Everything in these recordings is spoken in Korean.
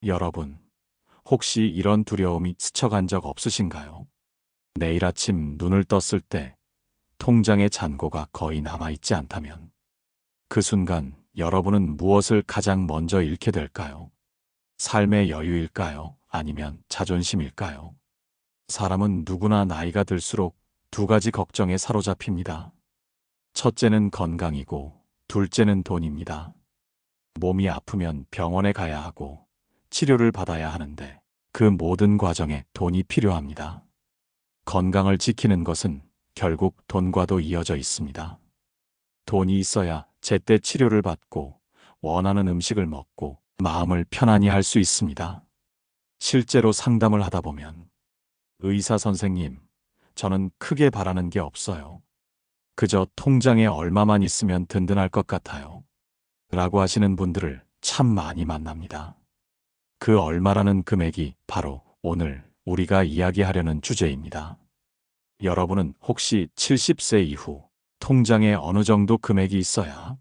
여러분, 혹시 이런 두려움이 스쳐간 적 없으신가요? 내일 아침 눈을 떴을 때 통장에 잔고가 거의 남아있지 않다면 그 순간 여러분은 무엇을 가장 먼저 잃게 될까요? 삶의 여유일까요? 아니면 자존심일까요? 사람은 누구나 나이가 들수록 두 가지 걱정에 사로잡힙니다. 첫째는 건강이고 둘째는 돈입니다. 몸이 아프면 병원에 가야 하고 치료를 받아야 하는데 그 모든 과정에 돈이 필요합니다. 건강을 지키는 것은 결국 돈과도 이어져 있습니다. 돈이 있어야 제때 치료를 받고 원하는 음식을 먹고 마음을 편안히 할 수 있습니다. 실제로 상담을 하다 보면 의사 선생님, 저는 크게 바라는 게 없어요. 그저 통장에 얼마만 있으면 든든할 것 같아요. 라고 하시는 분들을 참 많이 만납니다. 그 얼마라는 금액이 바로 오늘 우리가 이야기하려는 주제입니다. 여러분은 혹시 70세 이후 통장에 어느 정도 금액이 있어야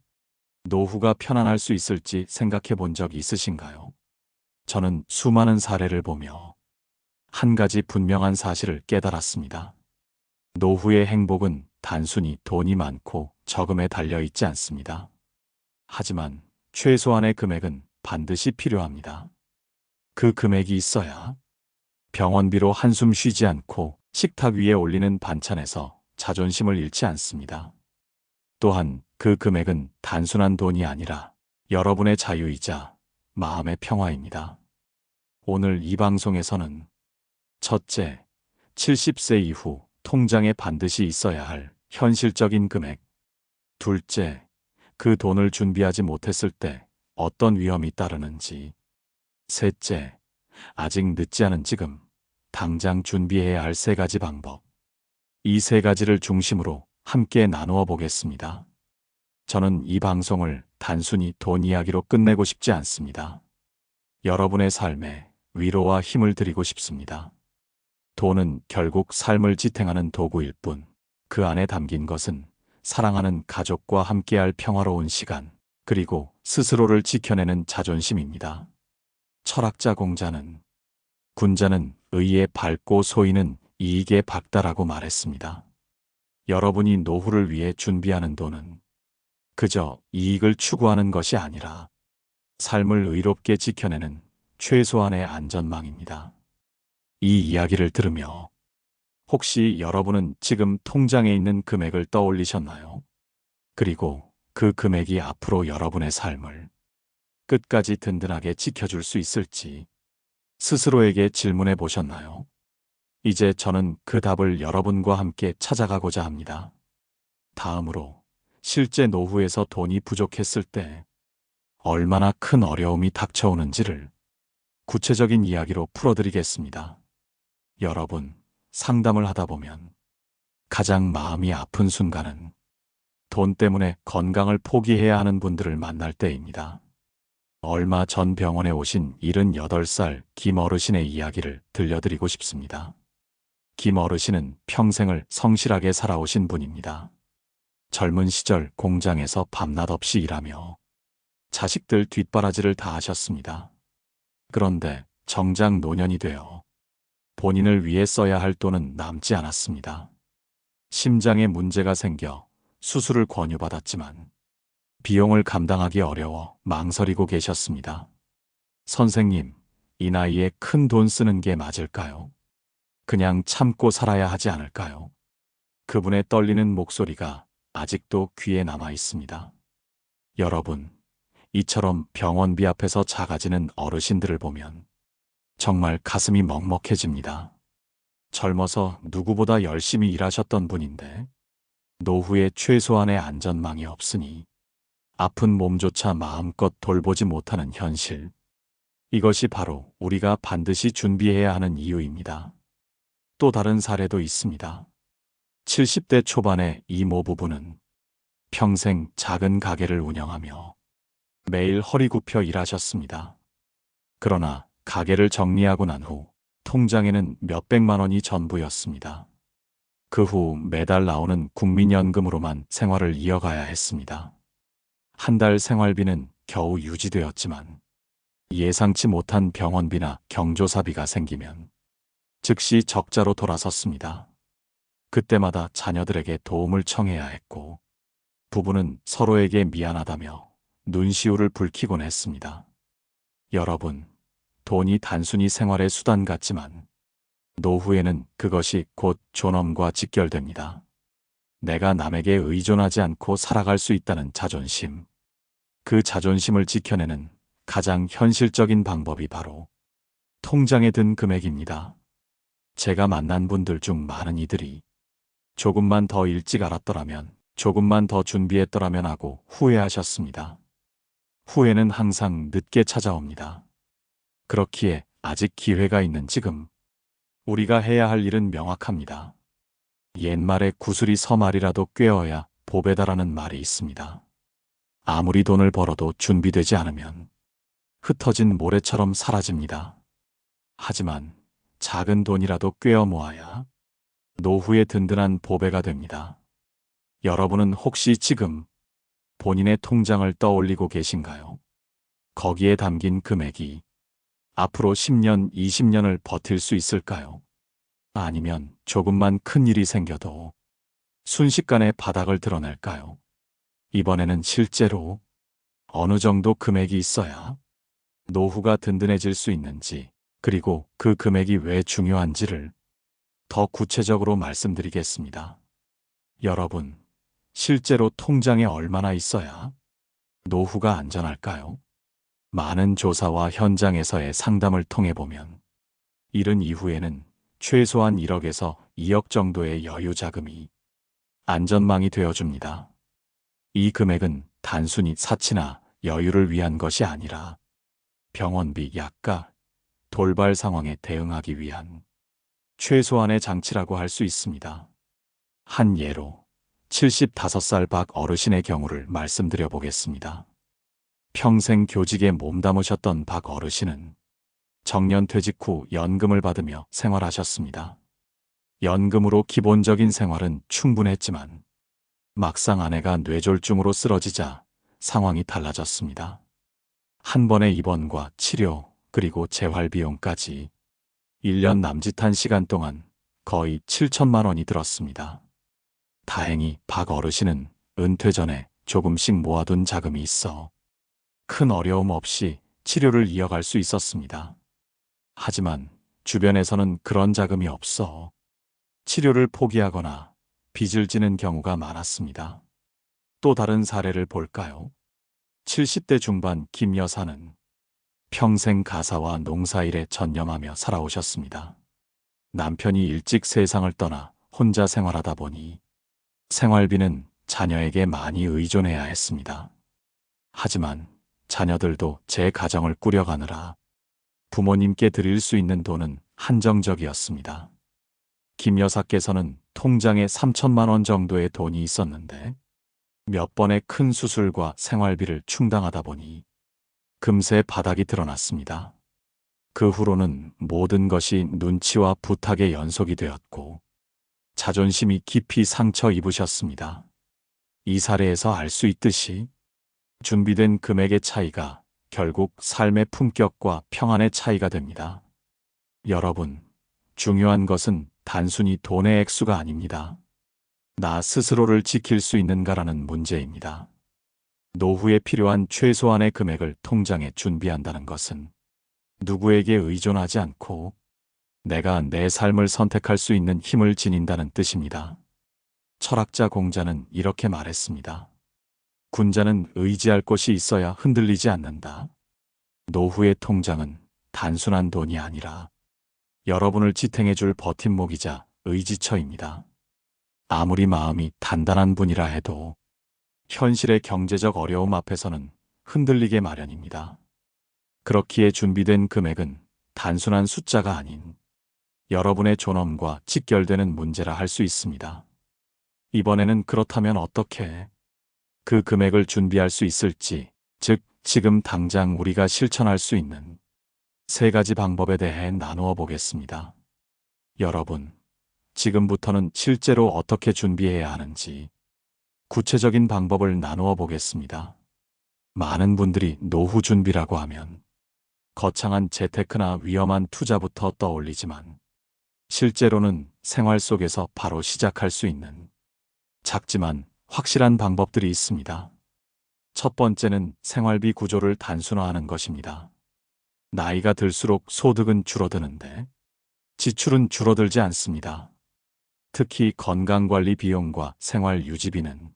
노후가 편안할 수 있을지 생각해 본 적 있으신가요? 저는 수많은 사례를 보며 한 가지 분명한 사실을 깨달았습니다. 노후의 행복은 단순히 돈이 많고 적음에 달려 있지 않습니다. 하지만 최소한의 금액은 반드시 필요합니다. 그 금액이 있어야 병원비로 한숨 쉬지 않고 식탁 위에 올리는 반찬에서 자존심을 잃지 않습니다. 또한 그 금액은 단순한 돈이 아니라 여러분의 자유이자 마음의 평화입니다. 오늘 이 방송에서는 첫째, 70세 이후 통장에 반드시 있어야 할 현실적인 금액. 둘째, 그 돈을 준비하지 못했을 때 어떤 위험이 따르는지. 셋째, 아직 늦지 않은 지금 당장 준비해야 할 세 가지 방법. 이 세 가지를 중심으로 함께 나누어 보겠습니다. 저는 이 방송을 단순히 돈 이야기로 끝내고 싶지 않습니다. 여러분의 삶에 위로와 힘을 드리고 싶습니다. 돈은 결국 삶을 지탱하는 도구일 뿐, 그 안에 담긴 것은 사랑하는 가족과 함께할 평화로운 시간, 그리고 스스로를 지켜내는 자존심입니다. 철학자 공자는 군자는 의에 밝고 소인은 이익에 박다라고 말했습니다. 여러분이 노후를 위해 준비하는 돈은 그저 이익을 추구하는 것이 아니라 삶을 의롭게 지켜내는 최소한의 안전망입니다. 이 이야기를 들으며 혹시 여러분은 지금 통장에 있는 금액을 떠올리셨나요? 그리고 그 금액이 앞으로 여러분의 삶을 끝까지 든든하게 지켜줄 수 있을지 스스로에게 질문해 보셨나요? 이제 저는 그 답을 여러분과 함께 찾아가고자 합니다. 다음으로 실제 노후에서 돈이 부족했을 때 얼마나 큰 어려움이 닥쳐오는지를 구체적인 이야기로 풀어드리겠습니다. 여러분, 상담을 하다 보면 가장 마음이 아픈 순간은 돈 때문에 건강을 포기해야 하는 분들을 만날 때입니다. 얼마 전 병원에 오신 78살 김 어르신의 이야기를 들려드리고 싶습니다. 김 어르신은 평생을 성실하게 살아오신 분입니다. 젊은 시절 공장에서 밤낮 없이 일하며 자식들 뒷바라지를 다 하셨습니다. 그런데 정작 노년이 되어 본인을 위해 써야 할 돈은 남지 않았습니다. 심장에 문제가 생겨 수술을 권유받았지만 비용을 감당하기 어려워 망설이고 계셨습니다. 선생님, 이 나이에 큰 돈 쓰는 게 맞을까요? 그냥 참고 살아야 하지 않을까요? 그분의 떨리는 목소리가 아직도 귀에 남아 있습니다. 여러분, 이처럼 병원비 앞에서 작아지는 어르신들을 보면 정말 가슴이 먹먹해집니다. 젊어서 누구보다 열심히 일하셨던 분인데 노후에 최소한의 안전망이 없으니 아픈 몸조차 마음껏 돌보지 못하는 현실. 이것이 바로 우리가 반드시 준비해야 하는 이유입니다. 또 다른 사례도 있습니다. 70대 초반의 이모 부부는 평생 작은 가게를 운영하며 매일 허리 굽혀 일하셨습니다. 그러나 가게를 정리하고 난 후 통장에는 몇백만 원이 전부였습니다. 그 후 매달 나오는 국민연금으로만 생활을 이어가야 했습니다. 한 달 생활비는 겨우 유지되었지만 예상치 못한 병원비나 경조사비가 생기면 즉시 적자로 돌아섰습니다. 그때마다 자녀들에게 도움을 청해야 했고 부부는 서로에게 미안하다며 눈시울을 붉히곤 했습니다. 여러분, 돈이 단순히 생활의 수단 같지만 노후에는 그것이 곧 존엄과 직결됩니다. 내가 남에게 의존하지 않고 살아갈 수 있다는 자존심. 그 자존심을 지켜내는 가장 현실적인 방법이 바로 통장에 든 금액입니다. 제가 만난 분들 중 많은 이들이 조금만 더 일찍 알았더라면, 조금만 더 준비했더라면 하고 후회하셨습니다. 후회는 항상 늦게 찾아옵니다. 그렇기에 아직 기회가 있는 지금, 우리가 해야 할 일은 명확합니다. 옛말에 구슬이 서말이라도 꿰어야 보배다라는 말이 있습니다. 아무리 돈을 벌어도 준비되지 않으면 흩어진 모래처럼 사라집니다. 하지만 작은 돈이라도 꿰어 모아야 노후의 든든한 보배가 됩니다. 여러분은 혹시 지금 본인의 통장을 떠올리고 계신가요? 거기에 담긴 금액이 앞으로 10년, 20년을 버틸 수 있을까요? 아니면 조금만 큰 일이 생겨도 순식간에 바닥을 드러낼까요? 이번에는 실제로 어느 정도 금액이 있어야 노후가 든든해질 수 있는지, 그리고 그 금액이 왜 중요한지를 더 구체적으로 말씀드리겠습니다. 여러분, 실제로 통장에 얼마나 있어야 노후가 안전할까요? 많은 조사와 현장에서의 상담을 통해 보면 이른 이후에는 최소한 1억에서 2억 정도의 여유 자금이 안전망이 되어줍니다. 이 금액은 단순히 사치나 여유를 위한 것이 아니라 병원비, 약가, 돌발 상황에 대응하기 위한 최소한의 장치라고 할 수 있습니다. 한 예로 75살 박 어르신의 경우를 말씀드려 보겠습니다. 평생 교직에 몸담으셨던 박 어르신은 정년 퇴직 후 연금을 받으며 생활하셨습니다. 연금으로 기본적인 생활은 충분했지만 막상 아내가 뇌졸중으로 쓰러지자 상황이 달라졌습니다. 한 번의 입원과 치료, 그리고 재활비용까지 1년 남짓한 시간 동안 거의 7천만 원이 들었습니다. 다행히 박 어르신은 은퇴 전에 조금씩 모아둔 자금이 있어 큰 어려움 없이 치료를 이어갈 수 있었습니다. 하지만 주변에서는 그런 자금이 없어 치료를 포기하거나 빚을 지는 경우가 많았습니다. 또 다른 사례를 볼까요? 70대 중반 김 여사는 평생 가사와 농사일에 전념하며 살아오셨습니다. 남편이 일찍 세상을 떠나 혼자 생활하다 보니 생활비는 자녀에게 많이 의존해야 했습니다. 하지만 자녀들도 제 가정을 꾸려가느라 부모님께 드릴 수 있는 돈은 한정적이었습니다. 김 여사께서는 통장에 3천만 원 정도의 돈이 있었는데 몇 번의 큰 수술과 생활비를 충당하다 보니 금세 바닥이 드러났습니다. 그 후로는 모든 것이 눈치와 부탁의 연속이 되었고 자존심이 깊이 상처 입으셨습니다. 이 사례에서 알 수 있듯이 준비된 금액의 차이가 결국 삶의 품격과 평안의 차이가 됩니다. 여러분, 중요한 것은 단순히 돈의 액수가 아닙니다. 나 스스로를 지킬 수 있는가라는 문제입니다. 노후에 필요한 최소한의 금액을 통장에 준비한다는 것은 누구에게 의존하지 않고 내가 내 삶을 선택할 수 있는 힘을 지닌다는 뜻입니다. 철학자 공자는 이렇게 말했습니다. 군자는 의지할 곳이 있어야 흔들리지 않는다. 노후의 통장은 단순한 돈이 아니라 여러분을 지탱해줄 버팀목이자 의지처입니다. 아무리 마음이 단단한 분이라 해도 현실의 경제적 어려움 앞에서는 흔들리게 마련입니다. 그렇기에 준비된 금액은 단순한 숫자가 아닌 여러분의 존엄과 직결되는 문제라 할 수 있습니다. 이번에는 그렇다면 어떻게 그 금액을 준비할 수 있을지, 즉 지금 당장 우리가 실천할 수 있는 3가지 방법에 대해 나누어 보겠습니다. 여러분, 지금부터는 실제로 어떻게 준비해야 하는지 구체적인 방법을 나누어 보겠습니다. 많은 분들이 노후 준비라고 하면 거창한 재테크나 위험한 투자부터 떠올리지만 실제로는 생활 속에서 바로 시작할 수 있는 작지만 확실한 방법들이 있습니다. 첫 번째는 생활비 구조를 단순화하는 것입니다. 나이가 들수록 소득은 줄어드는데 지출은 줄어들지 않습니다. 특히 건강관리 비용과 생활 유지비는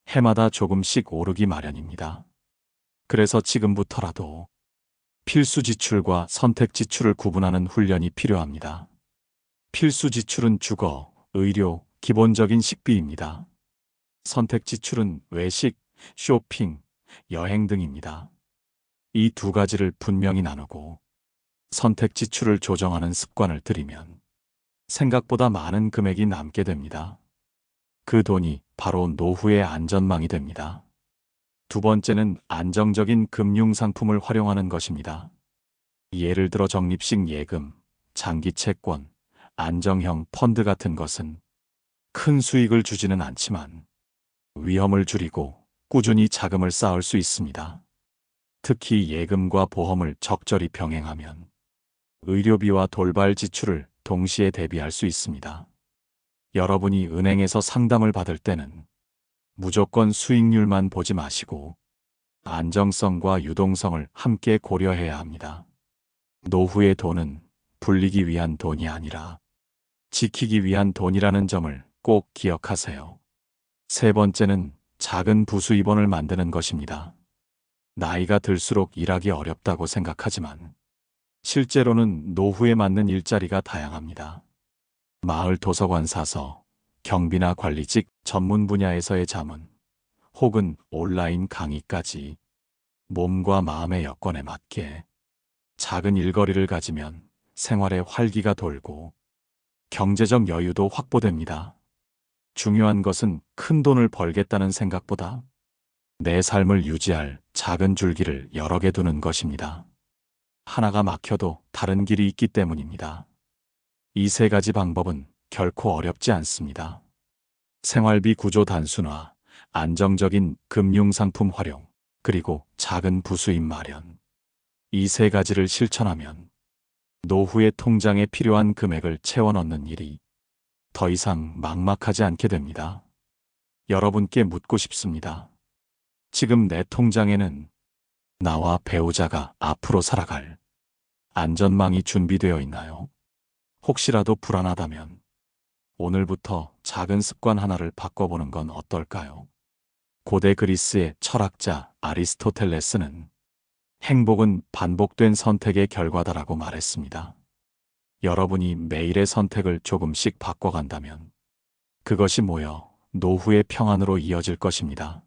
해마다 조금씩 오르기 마련입니다. 그래서 지금부터라도 필수 지출과 선택 지출을 구분하는 훈련이 필요합니다. 필수 지출은 주거, 의료, 기본적인 식비입니다. 선택 지출은 외식, 쇼핑, 여행 등입니다. 이 두 가지를 분명히 나누고 선택 지출을 조정하는 습관을 들이면 생각보다 많은 금액이 남게 됩니다. 그 돈이 바로 노후의 안전망이 됩니다. 두 번째는 안정적인 금융상품을 활용하는 것입니다. 예를 들어 적립식 예금, 장기 채권, 안정형 펀드 같은 것은 큰 수익을 주지는 않지만 위험을 줄이고 꾸준히 자금을 쌓을 수 있습니다. 특히 예금과 보험을 적절히 병행하면 의료비와 돌발 지출을 동시에 대비할 수 있습니다. 여러분이 은행에서 상담을 받을 때는 무조건 수익률만 보지 마시고 안정성과 유동성을 함께 고려해야 합니다. 노후의 돈은 불리기 위한 돈이 아니라 지키기 위한 돈이라는 점을 꼭 기억하세요. 세 번째는 작은 부수 입원을 만드는 것입니다. 나이가 들수록 일하기 어렵다고 생각하지만 실제로는 노후에 맞는 일자리가 다양합니다. 마을 도서관 사서, 경비나 관리직 전문 분야에서의 자문, 혹은 온라인 강의까지 몸과 마음의 여건에 맞게 작은 일거리를 가지면 생활에 활기가 돌고 경제적 여유도 확보됩니다. 중요한 것은 큰 돈을 벌겠다는 생각보다 내 삶을 유지할 작은 줄기를 여러 개 두는 것입니다. 하나가 막혀도 다른 길이 있기 때문입니다. 이 세 가지 방법은 결코 어렵지 않습니다. 생활비 구조 단순화, 안정적인 금융상품 활용, 그리고 작은 부수입 마련. 이 세 가지를 실천하면 노후의 통장에 필요한 금액을 채워 넣는 일이 더 이상 막막하지 않게 됩니다. 여러분께 묻고 싶습니다. 지금 내 통장에는 나와 배우자가 앞으로 살아갈 안전망이 준비되어 있나요? 혹시라도 불안하다면 오늘부터 작은 습관 하나를 바꿔보는 건 어떨까요? 고대 그리스의 철학자 아리스토텔레스는 행복은 반복된 선택의 결과다라고 말했습니다. 여러분이 매일의 선택을 조금씩 바꿔간다면 그것이 모여 노후의 평안으로 이어질 것입니다.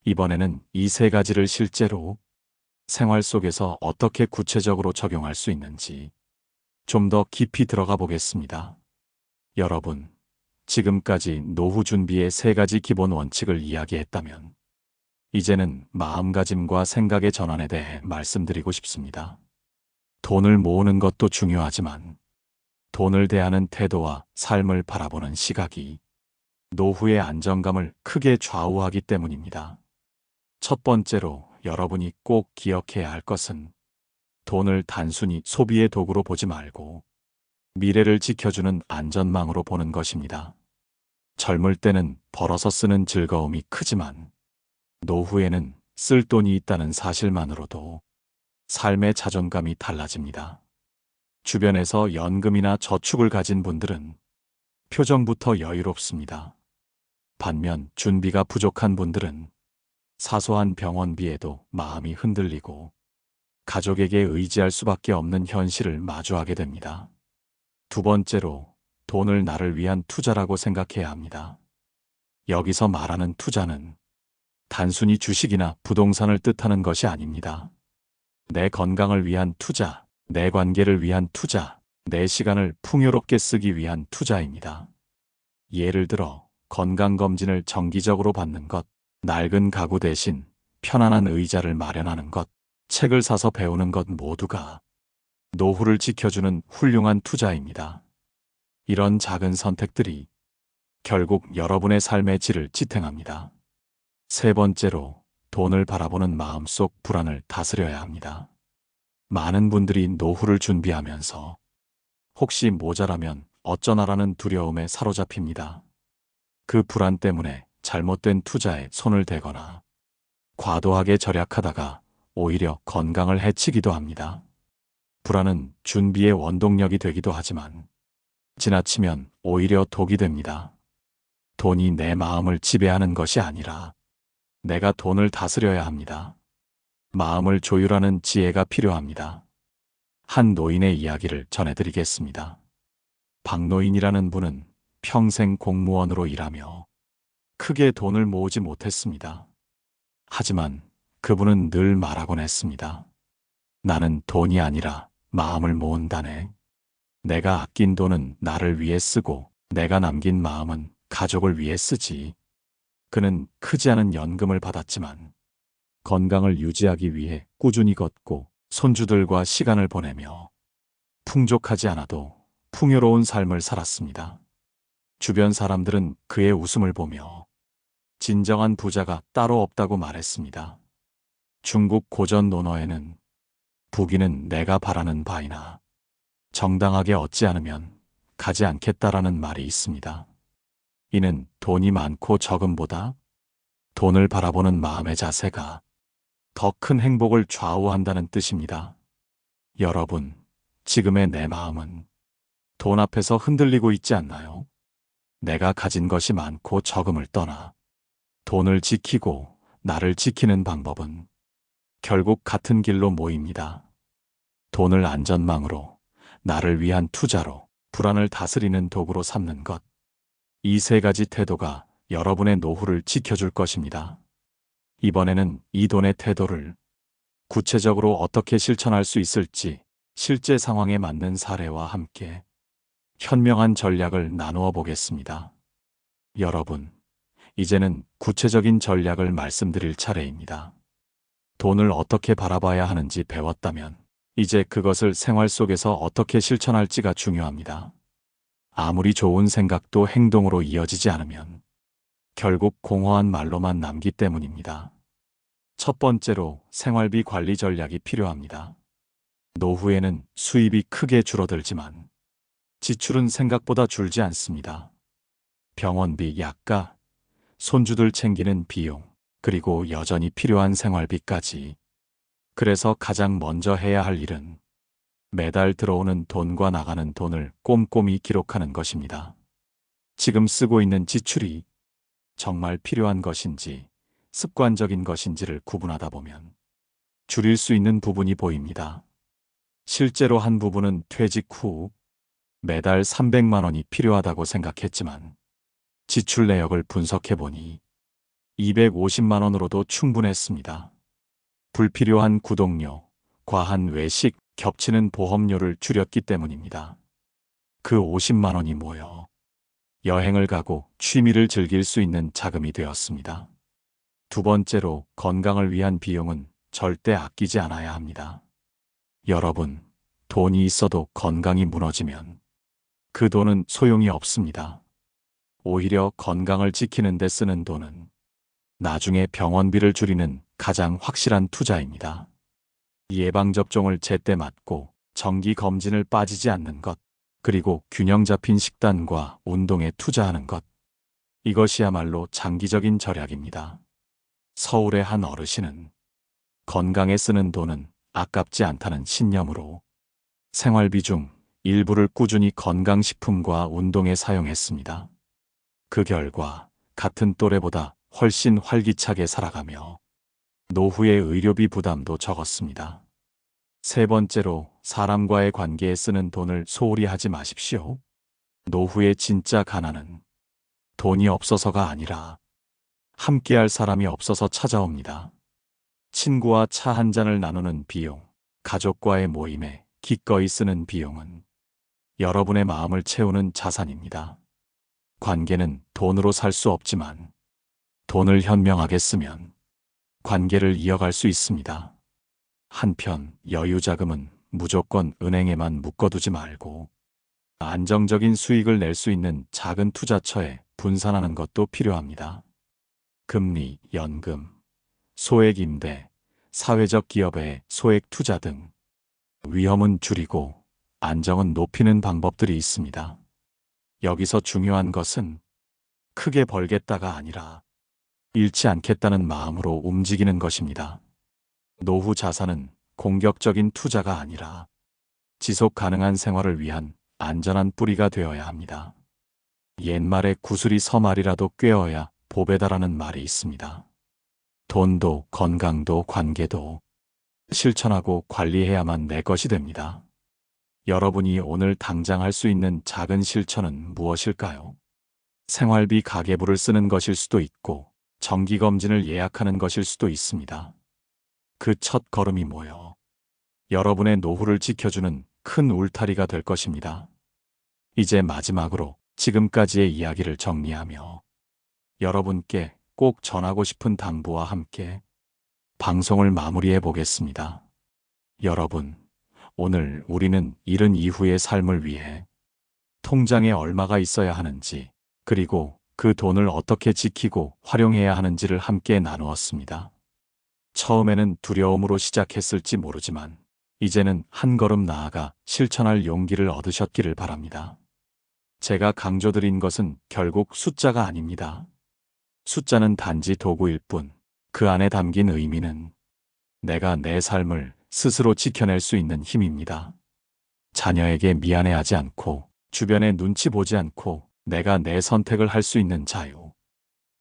이번에는 이 세 가지를 실제로 생활 속에서 어떻게 구체적으로 적용할 수 있는지 좀 더 깊이 들어가 보겠습니다. 여러분, 지금까지 노후 준비의 세 가지 기본 원칙을 이야기했다면 이제는 마음가짐과 생각의 전환에 대해 말씀드리고 싶습니다. 돈을 모으는 것도 중요하지만 돈을 대하는 태도와 삶을 바라보는 시각이 노후의 안정감을 크게 좌우하기 때문입니다. 첫 번째로 여러분이 꼭 기억해야 할 것은 돈을 단순히 소비의 도구로 보지 말고 미래를 지켜주는 안전망으로 보는 것입니다. 젊을 때는 벌어서 쓰는 즐거움이 크지만 노후에는 쓸 돈이 있다는 사실만으로도 삶의 자존감이 달라집니다. 주변에서 연금이나 저축을 가진 분들은 표정부터 여유롭습니다. 반면 준비가 부족한 분들은 사소한 병원비에도 마음이 흔들리고 가족에게 의지할 수밖에 없는 현실을 마주하게 됩니다. 두 번째로 돈을 나를 위한 투자라고 생각해야 합니다. 여기서 말하는 투자는 단순히 주식이나 부동산을 뜻하는 것이 아닙니다. 내 건강을 위한 투자, 내 관계를 위한 투자, 내 시간을 풍요롭게 쓰기 위한 투자입니다. 예를 들어 건강검진을 정기적으로 받는 것, 낡은 가구 대신 편안한 의자를 마련하는 것, 책을 사서 배우는 것 모두가 노후를 지켜주는 훌륭한 투자입니다. 이런 작은 선택들이 결국 여러분의 삶의 질을 지탱합니다. 세 번째로 돈을 바라보는 마음속 불안을 다스려야 합니다. 많은 분들이 노후를 준비하면서 혹시 모자라면 어쩌나라는 두려움에 사로잡힙니다. 그 불안 때문에 잘못된 투자에 손을 대거나 과도하게 절약하다가 오히려 건강을 해치기도 합니다. 불안은 준비의 원동력이 되기도 하지만 지나치면 오히려 독이 됩니다. 돈이 내 마음을 지배하는 것이 아니라 내가 돈을 다스려야 합니다. 마음을 조율하는 지혜가 필요합니다. 한 노인의 이야기를 전해드리겠습니다. 박노인이라는 분은 평생 공무원으로 일하며 크게 돈을 모으지 못했습니다. 하지만 그분은 늘 말하곤 했습니다. 나는 돈이 아니라 마음을 모은다네. 내가 아낀 돈은 나를 위해 쓰고 내가 남긴 마음은 가족을 위해 쓰지. 그는 크지 않은 연금을 받았지만 건강을 유지하기 위해 꾸준히 걷고 손주들과 시간을 보내며 풍족하지 않아도 풍요로운 삶을 살았습니다. 주변 사람들은 그의 웃음을 보며 진정한 부자가 따로 없다고 말했습니다. 중국 고전 논어에는 부귀는 내가 바라는 바이나 정당하게 얻지 않으면 가지 않겠다라는 말이 있습니다. 이는 돈이 많고 적음보다 돈을 바라보는 마음의 자세가 더 큰 행복을 좌우한다는 뜻입니다. 여러분, 지금의 내 마음은 돈 앞에서 흔들리고 있지 않나요? 내가 가진 것이 많고 적음을 떠나 돈을 지키고 나를 지키는 방법은 결국 같은 길로 모입니다. 돈을 안전망으로, 나를 위한 투자로, 불안을 다스리는 도구로 삼는 것. 이 세 가지 태도가 여러분의 노후를 지켜줄 것입니다. 이번에는 이 돈의 태도를 구체적으로 어떻게 실천할 수 있을지 실제 상황에 맞는 사례와 함께 현명한 전략을 나누어 보겠습니다. 여러분, 이제는 구체적인 전략을 말씀드릴 차례입니다. 돈을 어떻게 바라봐야 하는지 배웠다면 이제 그것을 생활 속에서 어떻게 실천할지가 중요합니다. 아무리 좋은 생각도 행동으로 이어지지 않으면 결국 공허한 말로만 남기 때문입니다. 첫 번째로 생활비 관리 전략이 필요합니다. 노후에는 수입이 크게 줄어들지만 지출은 생각보다 줄지 않습니다. 병원비, 약가, 손주들 챙기는 비용, 그리고 여전히 필요한 생활비까지. 그래서 가장 먼저 해야 할 일은 매달 들어오는 돈과 나가는 돈을 꼼꼼히 기록하는 것입니다. 지금 쓰고 있는 지출이 정말 필요한 것인지 습관적인 것인지를 구분하다 보면 줄일 수 있는 부분이 보입니다. 실제로 한 부분은 퇴직 후 매달 300만 원이 필요하다고 생각했지만 지출 내역을 분석해 보니 250만 원으로도 충분했습니다. 불필요한 구독료, 과한 외식, 겹치는 보험료를 줄였기 때문입니다. 그 50만 원이 모여 여행을 가고 취미를 즐길 수 있는 자금이 되었습니다. 두 번째로 건강을 위한 비용은 절대 아끼지 않아야 합니다. 여러분, 돈이 있어도 건강이 무너지면 그 돈은 소용이 없습니다. 오히려 건강을 지키는 데 쓰는 돈은 나중에 병원비를 줄이는 가장 확실한 투자입니다. 예방접종을 제때 맞고 정기검진을 빠지지 않는 것, 그리고 균형 잡힌 식단과 운동에 투자하는 것. 이것이야말로 장기적인 절약입니다. 서울의 한 어르신은 건강에 쓰는 돈은 아깝지 않다는 신념으로 생활비 중 일부를 꾸준히 건강식품과 운동에 사용했습니다. 그 결과 같은 또래보다 훨씬 활기차게 살아가며 노후의 의료비 부담도 적었습니다. 세 번째로 사람과의 관계에 쓰는 돈을 소홀히 하지 마십시오. 노후의 진짜 가난은 돈이 없어서가 아니라 함께할 사람이 없어서 찾아옵니다. 친구와 차 한 잔을 나누는 비용, 가족과의 모임에 기꺼이 쓰는 비용은 여러분의 마음을 채우는 자산입니다. 관계는 돈으로 살 수 없지만 돈을 현명하게 쓰면 관계를 이어갈 수 있습니다. 한편 여유자금은 무조건 은행에만 묶어두지 말고 안정적인 수익을 낼 수 있는 작은 투자처에 분산하는 것도 필요합니다. 금리, 연금, 소액 임대, 사회적 기업의 소액 투자 등 위험은 줄이고 안정은 높이는 방법들이 있습니다. 여기서 중요한 것은 크게 벌겠다가 아니라 잃지 않겠다는 마음으로 움직이는 것입니다. 노후 자산은 공격적인 투자가 아니라 지속 가능한 생활을 위한 안전한 뿌리가 되어야 합니다. 옛말에 구슬이 서말이라도 꿰어야 보배다라는 말이 있습니다. 돈도 건강도 관계도 실천하고 관리해야만 내 것이 됩니다. 여러분이 오늘 당장 할 수 있는 작은 실천은 무엇일까요? 생활비 가계부를 쓰는 것일 수도 있고 정기검진을 예약하는 것일 수도 있습니다. 그 첫 걸음이 모여 여러분의 노후를 지켜주는 큰 울타리가 될 것입니다. 이제 마지막으로 지금까지의 이야기를 정리하며 여러분께 꼭 전하고 싶은 당부와 함께 방송을 마무리해 보겠습니다. 여러분, 오늘 우리는 잃은 이후의 삶을 위해 통장에 얼마가 있어야 하는지, 그리고 그 돈을 어떻게 지키고 활용해야 하는지를 함께 나누었습니다. 처음에는 두려움으로 시작했을지 모르지만 이제는 한 걸음 나아가 실천할 용기를 얻으셨기를 바랍니다. 제가 강조드린 것은 결국 숫자가 아닙니다. 숫자는 단지 도구일 뿐, 그 안에 담긴 의미는 내가 내 삶을 스스로 지켜낼 수 있는 힘입니다. 자녀에게 미안해하지 않고, 주변에 눈치 보지 않고 내가 내 선택을 할 수 있는 자유.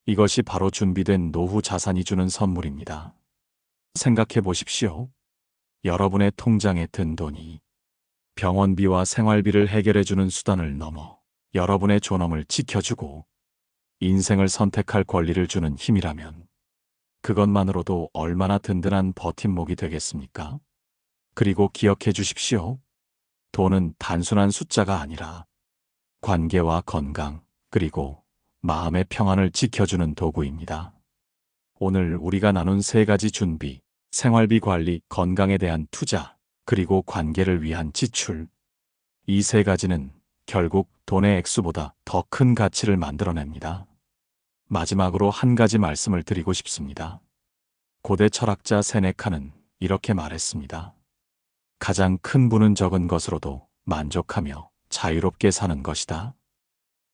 이것이 바로 준비된 노후 자산이 주는 선물입니다. 생각해 보십시오. 여러분의 통장에 든 돈이 병원비와 생활비를 해결해주는 수단을 넘어 여러분의 존엄을 지켜주고 인생을 선택할 권리를 주는 힘이라면 그것만으로도 얼마나 든든한 버팀목이 되겠습니까? 그리고 기억해 주십시오. 돈은 단순한 숫자가 아니라 관계와 건강, 그리고 마음의 평안을 지켜주는 도구입니다. 오늘 우리가 나눈 세 가지 준비, 생활비 관리, 건강에 대한 투자, 그리고 관계를 위한 지출. 이 세 가지는 결국 돈의 액수보다 더 큰 가치를 만들어냅니다. 마지막으로 한 가지 말씀을 드리고 싶습니다. 고대 철학자 세네카는 이렇게 말했습니다. 가장 큰 부는 적은 것으로도 만족하며 자유롭게 사는 것이다.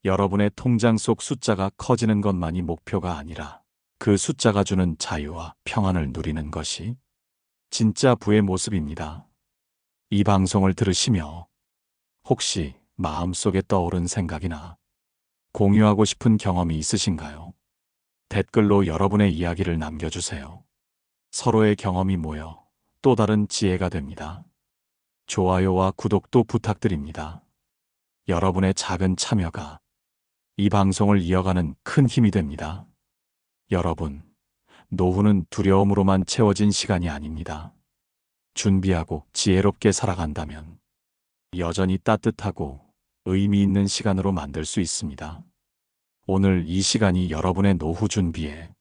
여러분의 통장 속 숫자가 커지는 것만이 목표가 아니라 그 숫자가 주는 자유와 평안을 누리는 것이 진짜 부의 모습입니다. 이 방송을 들으시며 혹시 마음속에 떠오른 생각이나 공유하고 싶은 경험이 있으신가요? 댓글로 여러분의 이야기를 남겨주세요. 서로의 경험이 모여 또 다른 지혜가 됩니다. 좋아요와 구독도 부탁드립니다. 여러분의 작은 참여가 이 방송을 이어가는 큰 힘이 됩니다. 여러분, 노후는 두려움으로만 채워진 시간이 아닙니다. 준비하고 지혜롭게 살아간다면 여전히 따뜻하고 의미 있는 시간으로 만들 수 있습니다. 오늘 이 시간이 여러분의 노후 준비에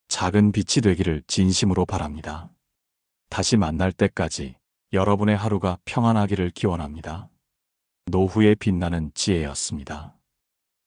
작은 빛이 되기를 진심으로 바랍니다. 다시 만날 때까지 여러분의 하루가 평안하기를 기원합니다. 노후에 빛나는 지혜였습니다.